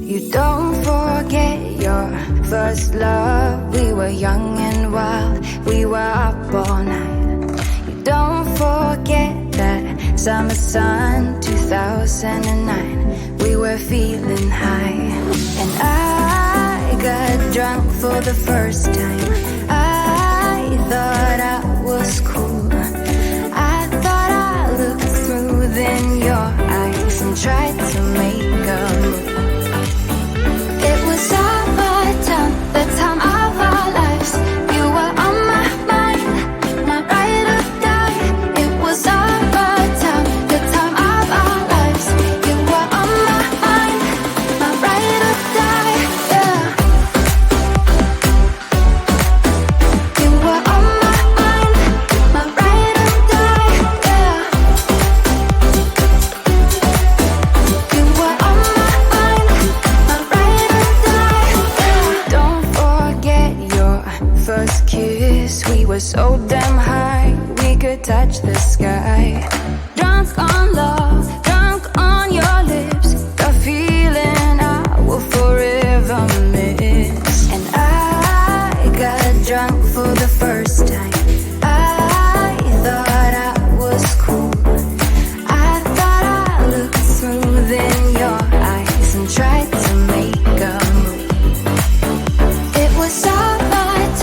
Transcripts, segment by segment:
You don't forget your first love. We were young and wild, we were up all night. You don't forget that summer sun, 2009. We were feeling high, and I got drunk for the first time. I thought I was cool. I thought I looked through then your eyes and tried to make a move. It was our time, the time of our lives. You were on my mind, my ride or die. It was our time, the time of our lives. You were on my mind, my ride or die. Yeah. You were on my mind, my ride or die. Yeah. You were on my mind, my ride or die. Yeah. Don't forget your first kiss. We were so damn high, we could touch the sky. Drunk on love, drunk on your lips, the feeling I will forever miss. And I got drunk for the first time. I thought I was cool. I thought I looked through then your eyes and tried to make a move. It was our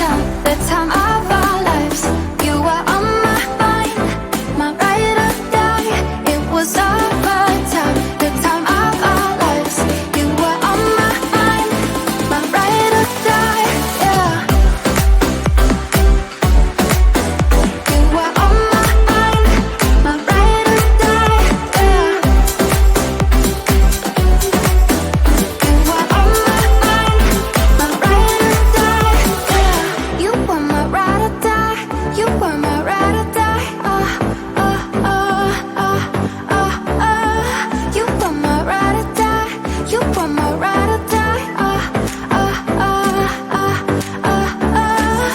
time, the time of our lives. You were on my mind, my ride or die. It was our time, the time of our lives. You were on my mind, my ride or die. Yeah. You were on my mind, my ride or die. Yeah. You were on my mind, my ride or die. Yeah. You were my ride or die. You were my ride or die. You were my ride or die. You were my ride or die.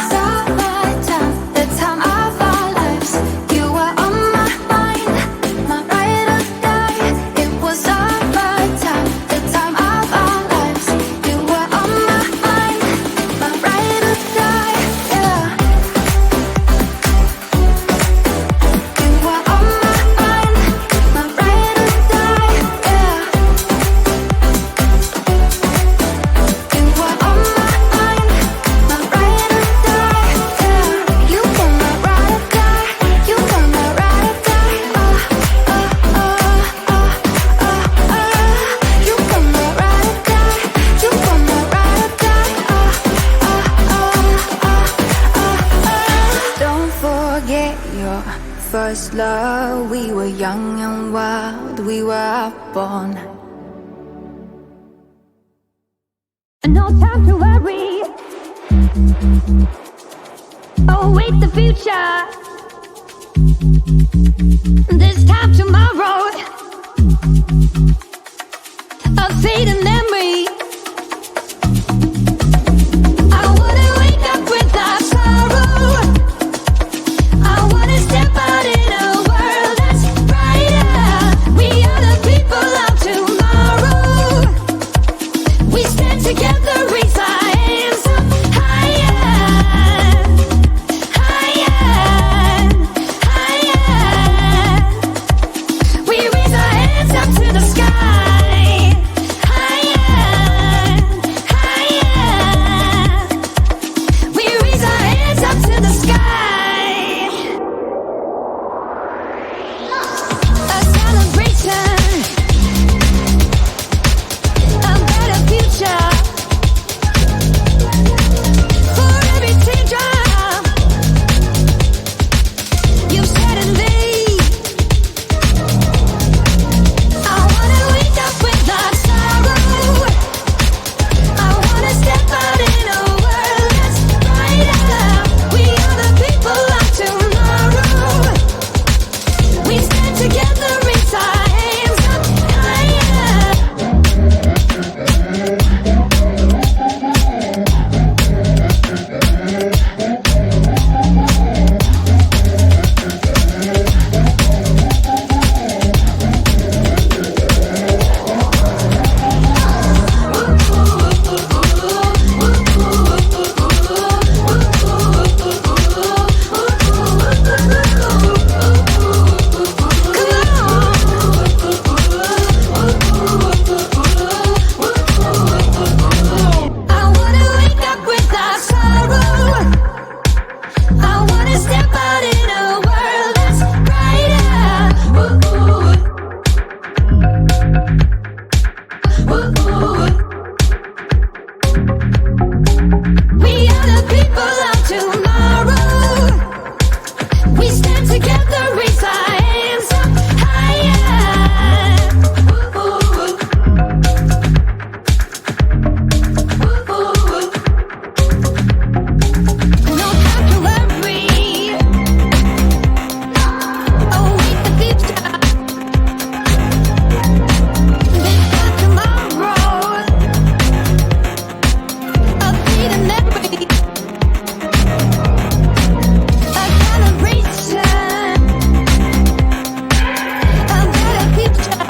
Summertime, the time of our lives. You were on my mind, my ride or die. It was summertime, the time of our lives. You were on my mind, my ride or die. Yeah. You were on my mind, my ride or die. Yeah. You were on my mind, my ride or die. Yeah. You were my ride or die. You were my ride or die. You were my ride or die. You were my ride or die. Don't forget your first love. We were young and wild, we were up all night. No time to worry. Oh, wait, the future. This time tomorrow. A fading memory. I wanna wake up without sorrow. I wanna step out in a world that's brighter. We are the people of tomorrow. We stand together, raise our hands up higher, higher, higher. We raise our hands up to the sky, higher, stand together, raise our hands up higher. No time to worry. Await the future. They've got tomorrow. A freedom memory. A calibration. A better future.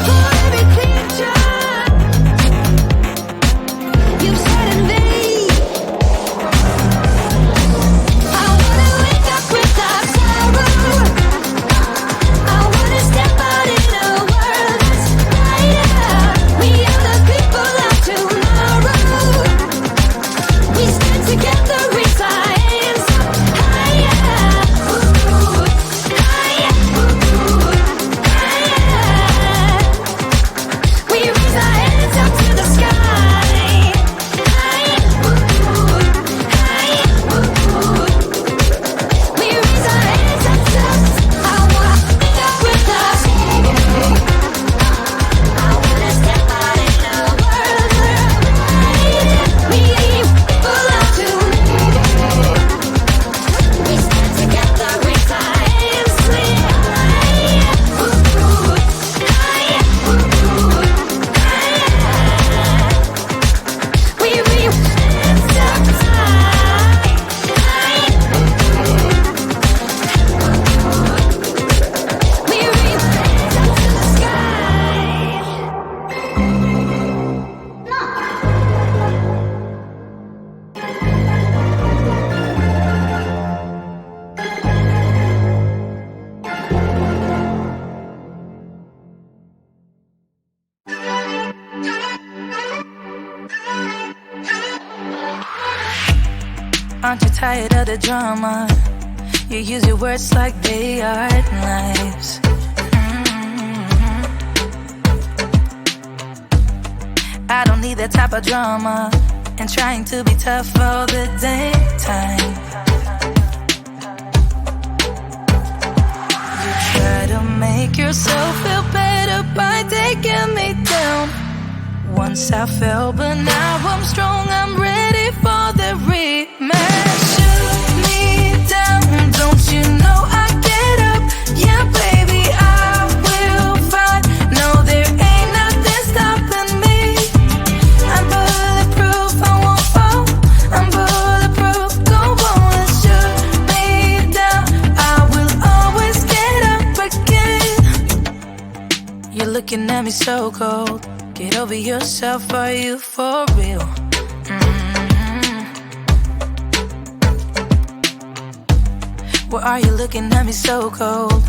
For every creature you've set in me. I wanna wake up without sorrow. I wanna step out in a world that's brighter. We are the people of tomorrow. We stand together, raise our hands up higher. Higher. We raise our hands up to the sky. Higher. We raise our hands up to I wanna wake up with us. I wanna step out in a world where I'm brighter. We are people of tomorrow. We stand together, raise our hands higher. We raise hands up high. We raise hands up to the sky. Aren't you tired of the drama? You use your words like they are knives. I don't need that type of drama and trying to be tough all the daytime. You try to make yourself feel better by taking me down. Once I fell, but now I'm strong. I'm ready for the rematch. Shoot me down, don't you know I get up? Yeah, baby, I will fight. No, there ain't nothing stopping me. I'm bulletproof, I won't fall. I'm bulletproof, go on and shoot me down. I will always get up again. You're looking at me so cold. Get over yourself, are you for real? Why are you looking at me so cold?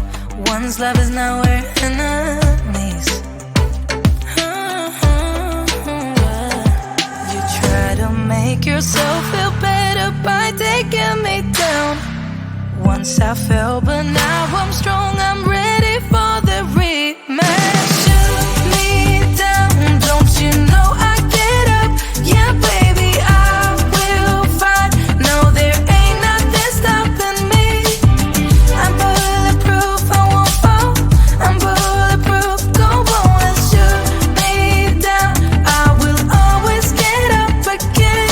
One's love is now we're enemies. You try to make yourself feel better by taking me down. Once I fell, but now I'm strong. I'm ready for the rematch. Shoot me down, don't you know I get up? Yeah, baby, I will fight. No, there ain't nothing stopping me. I'm bulletproof, I won't fall. I'm bulletproof, go on and shoot me down. I will always get up again.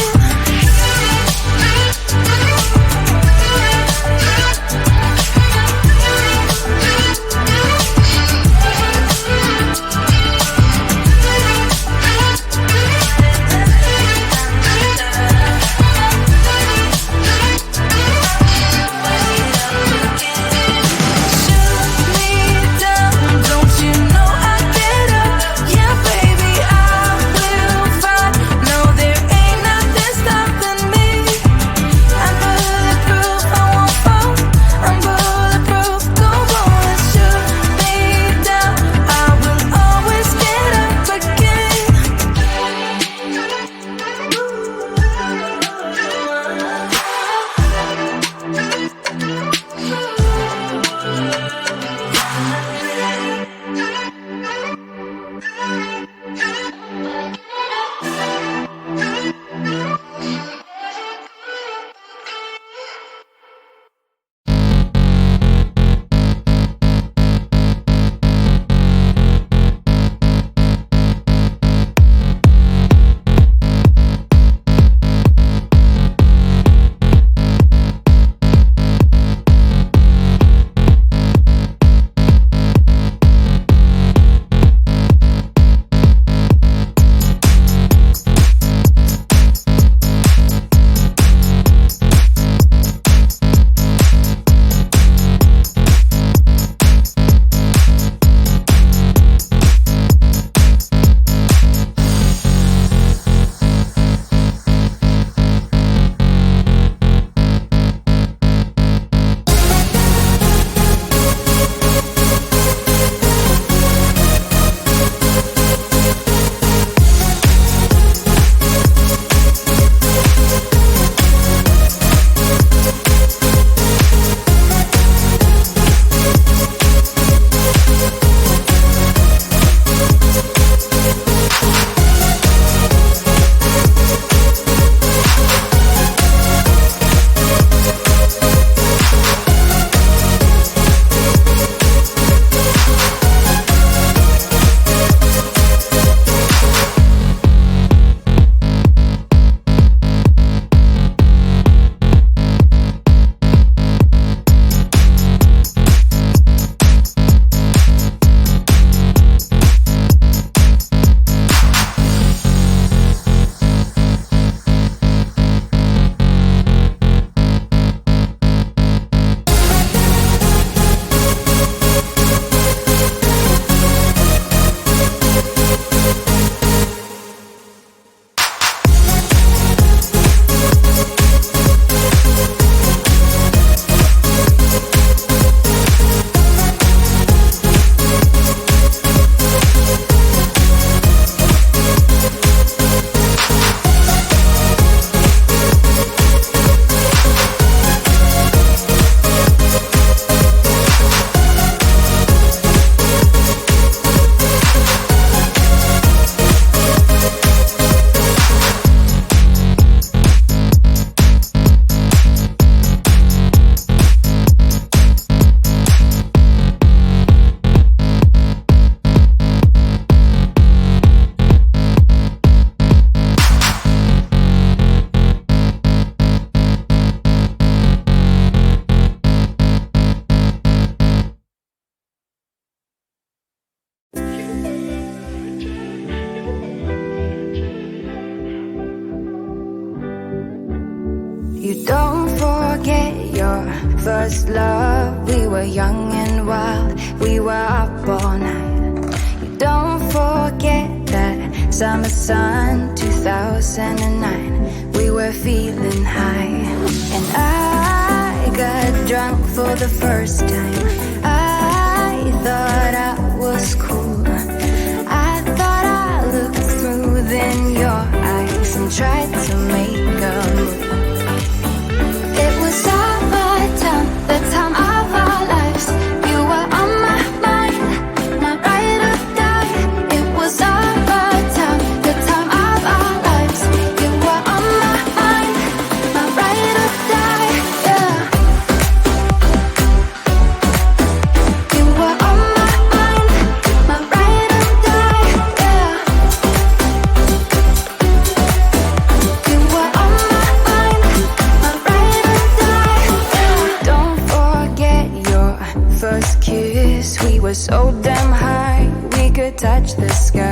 first love. We were young and wild, we were up all night. You don't forget that summer sun 2009. We were feeling high, and I got drunk for the first time. I thought I was cool. I thought I looked through then your eyes and tried to make a move. It was summertime, the time of our lives. You were on my mind, my ride or die. It was summertime, the time of our lives. You were on my mind, my ride or die. Yeah. You were on my mind, my ride or die. Yeah. You were on my mind, my ride or die. Yeah. Don't forget your first kiss. We were so damn high, we could touch the sky.